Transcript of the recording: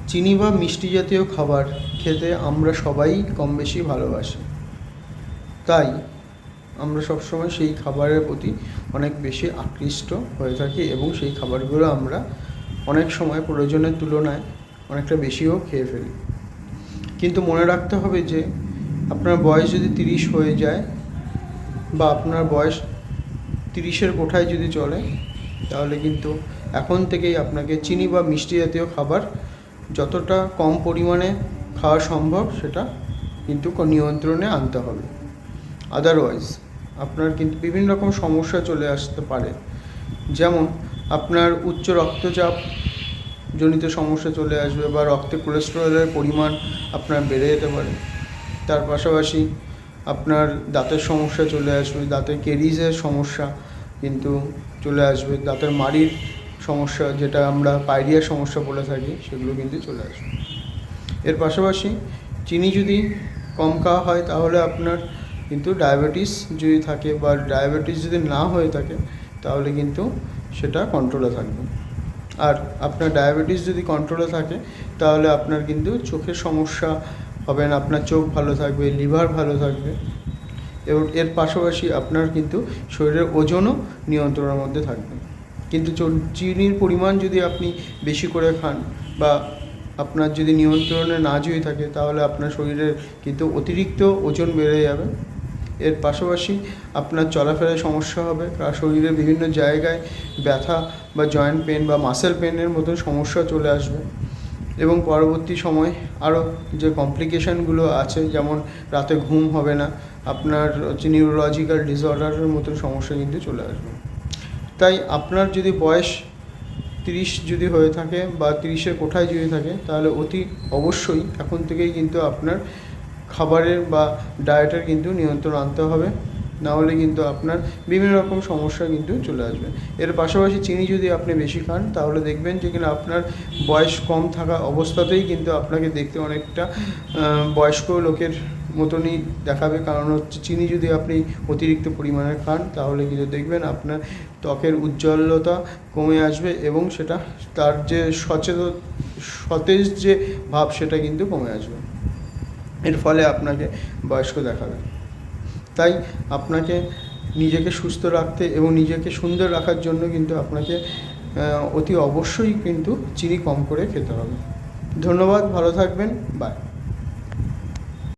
চিনি বা মিষ্টি জাতীয় খাবার খেতে আমরা সবাই কম বেশি ভালোবাসি, তাই আমরা সবসময় সেই খাবারের প্রতি অনেক বেশি আকৃষ্ট হয়ে থাকি এবং সেই খাবারগুলো আমরা অনেক সময় প্রয়োজনের তুলনায় অনেকটা বেশিও খেয়ে ফেলি। কিন্তু মনে রাখতে হবে যে আপনার বয়স যদি 30 হয়ে যায় বা আপনার বয়স 30-এর কোঠায় যদি চলে, তাহলে কিন্তু এখন থেকেই আপনাকে চিনি বা মিষ্টি জাতীয় খাবার যতটা কম পরিমাণে খাওয়া সম্ভব সেটা কিন্তু নিয়ন্ত্রণে আনতে হবে। আদারওয়াইজ আপনার কিন্তু বিভিন্ন রকম সমস্যা চলে আসতে পারে, যেমন আপনার উচ্চ রক্তচাপ জনিত সমস্যা চলে আসবে বা রক্তে কোলেস্টেরলের পরিমাণ আপনার বেড়ে যেতে পারে। তার পাশাপাশি আপনার দাঁতের সমস্যা চলে আসবে, দাঁতের ক্যারিজের সমস্যা কিন্তু চলে আসবে, দাঁতের মাড়ির সমস্যা যেটা আমরা পাইরিয়ার সমস্যা বলে থাকি সেগুলো কিন্তু চলে আসবে। এর পাশাপাশি চিনি যদি কম খাওয়া হয় তাহলে আপনার কিন্তু ডায়াবেটিস যদি থাকে বা ডায়াবেটিস যদি না হয়ে থাকে তাহলে কিন্তু সেটা কন্ট্রোলে থাকবে। আর আপনার ডায়াবেটিস যদি কন্ট্রোলে থাকে তাহলে আপনার কিন্তু চোখের সমস্যা হবে না, আপনার চোখ ভালো থাকবে, লিভার ভালো থাকবে এবং এর পাশাপাশি আপনার কিন্তু শরীরের ওজনও নিয়ন্ত্রণের মধ্যে থাকবে। কিন্তু চিনির পরিমাণ যদি আপনি বেশি করে খান বা আপনার যদি নিয়ন্ত্রণে না যদি থাকে তাহলে আপনার শরীরের কিন্তু অতিরিক্ত ওজন বেড়ে যাবে। এর পাশাপাশি আপনার চলাফেরায় সমস্যা হবে, শরীরের বিভিন্ন জায়গায় ব্যথা বা জয়েন্ট পেন বা মাসেল পেনের মতো সমস্যা চলে আসবে এবং পরবর্তী সময় আরও যে কমপ্লিকেশানগুলো আছে, যেমন রাতে ঘুম হবে না, আপনার নিউরোলজিক্যাল ডিসঅর্ডারের মতন সমস্যা কিন্তু চলে আসবে। তাই আপনার যদি বয়স 30 যদি হয়ে থাকে বা 30-এর কোঠায় যদি থাকে তাহলে অতি অবশ্যই এখন থেকেই কিন্তু আপনার খাবারের বা ডায়েটের কিন্তু নিয়ন্ত্রণ আনতে হবে, নাহলে কিন্তু আপনার বিভিন্ন রকম সমস্যা কিন্তু চলে আসবে। এর পাশাপাশি চিনি যদি আপনি বেশি খান তাহলে দেখবেন যে কিনা আপনার বয়স কম থাকা অবস্থাতেই কিন্তু আপনাকে দেখতে অনেকটা বয়স্ক লোকের মতনই দেখাবে, কারণ হচ্ছে চিনি যদি আপনি অতিরিক্ত পরিমাণে খান তাহলে কিন্তু দেখবেন আপনার ত্বকের উজ্জ্বলতা কমে আসবে এবং সেটা তার যে সতেজ যে ভাব সেটা কিন্তু কমে আসবে, এর ফলে আপনাকে বয়স্ক দেখাবে। তাই আপনাকে নিজেকে সুস্থ রাখতে এবং নিজেকে সুন্দর রাখার জন্য কিন্তু আপনাকে অতি অবশ্যই কিন্তু চিনি কম করে খেতে হবে। ধন্যবাদ, ভালো থাকবেন, বাই।